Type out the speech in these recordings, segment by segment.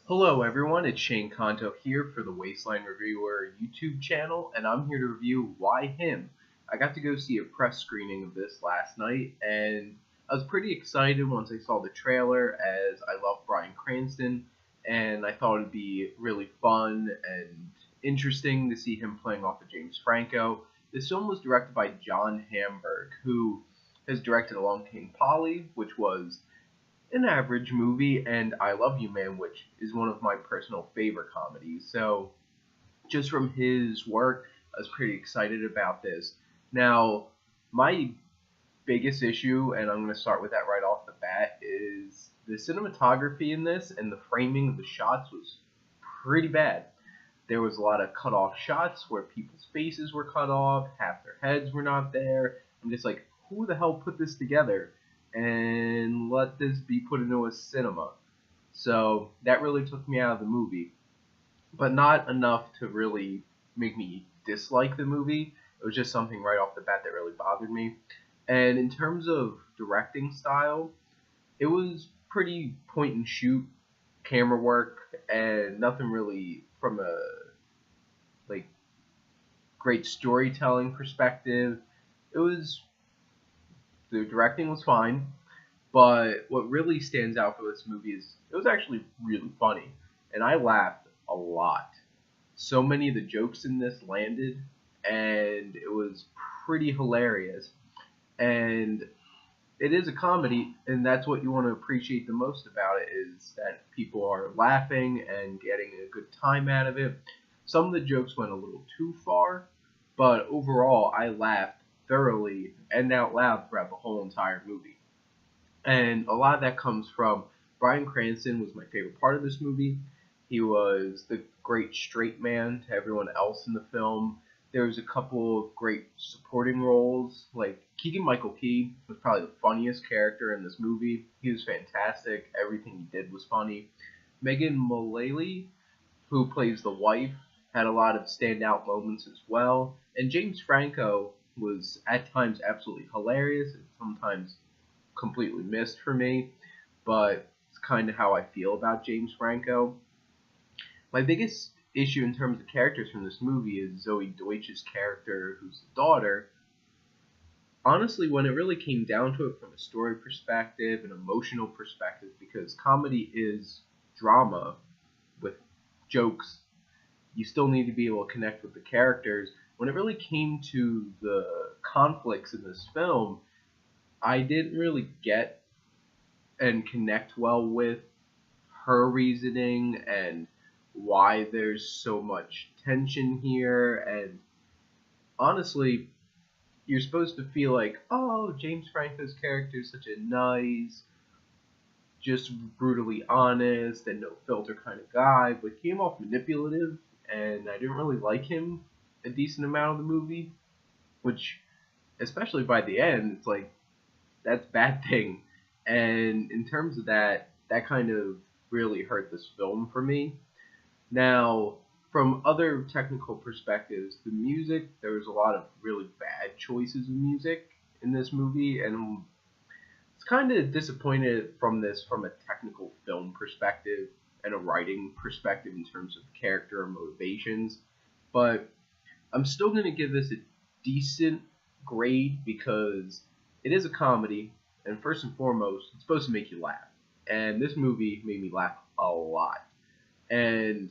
Hello everyone, it's Shane Kanto here for the Wasteland Reviewer YouTube channel, and I'm here to review Why Him? I got to go see a press screening of this last night, and I was pretty excited once I saw the trailer, as I love Bryan Cranston, and I thought it'd be really fun and interesting to see him playing off of James Franco. This film was directed by John Hamburg, who has directed Along Came Polly, which was an average movie, and I Love You Man, which is one of my personal favorite comedies. So, just from his work, I was pretty excited about this. Now, my biggest issue, and I'm going to start with that right off the bat, is the cinematography in this and the framing of the shots was pretty bad. There was a lot of cut off shots where people's faces were cut off, half their heads were not there. I'm just like, who the hell put this together and let this be put into a cinema? So that really took me out of the movie, but not enough to really make me dislike the movie. It was just something right off the bat that really bothered me. And in terms of directing style, it was pretty point and shoot camera work and nothing really from a like great storytelling perspective. It was The directing was fine, but what really stands out for this movie is it was actually really funny, and I laughed a lot. So many of the jokes in this landed, and it was pretty hilarious. And it is a comedy, and that's what you want to appreciate the most about it, is that people are laughing and getting a good time out of it. Some of the jokes went a little too far, but overall I laughed thoroughly and out loud throughout the whole entire movie. And a lot of that comes from Bryan Cranston was my favorite part of this movie. He was the great straight man to everyone else in the film. There was a couple of great supporting roles, like Keegan-Michael Key was probably the funniest character in this movie. He was fantastic. Everything he did was funny. Megan Mullally, who plays the wife, had a lot of standout moments as well. And James Franco was at times absolutely hilarious and sometimes completely missed for me, but it's kind of how I feel about James Franco. My biggest issue in terms of characters from this movie is Zoe Deutsch's character, who's the daughter. Honestly, when it really came down to it from a story perspective, an emotional perspective, because comedy is drama with jokes, you still need to be able to connect with the characters. When it really came to the conflicts in this film, I didn't really get and connect well with her reasoning and why there's so much tension here. And honestly, you're supposed to feel like, oh, James Franco's character is such a nice, just brutally honest and no filter kind of guy, but he came off manipulative, and I didn't really like him a decent amount of the movie, which, especially by the end, it's like, that's a bad thing. And in terms of that, that kind of really hurt this film for me. Now, from other technical perspectives, the music, there was a lot of really bad choices of music in this movie, and it's kind of disappointed from this from a technical film perspective and a writing perspective in terms of character and motivations. But I'm still going to give this a decent grade because it is a comedy, and first and foremost, it's supposed to make you laugh. And this movie made me laugh a lot. And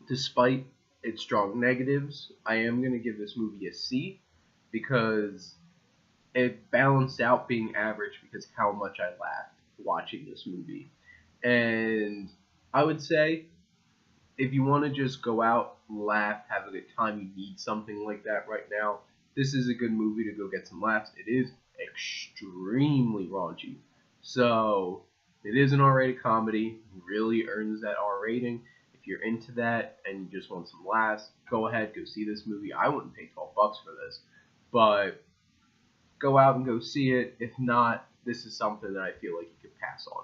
despite its strong negatives, I am going to give this movie a C because it balanced out being average because how much I laughed watching this movie. And I would say if you want to just go out, laugh, have a good time, you need something like that right now, this is a good movie to go get some laughs. It is extremely raunchy. So, it is an R-rated comedy. It really earns that R rating. If you're into that and you just want some laughs, go ahead, go see this movie. I wouldn't pay $12 for this, but go out and go see it. If not, this is something that I feel like you could pass on.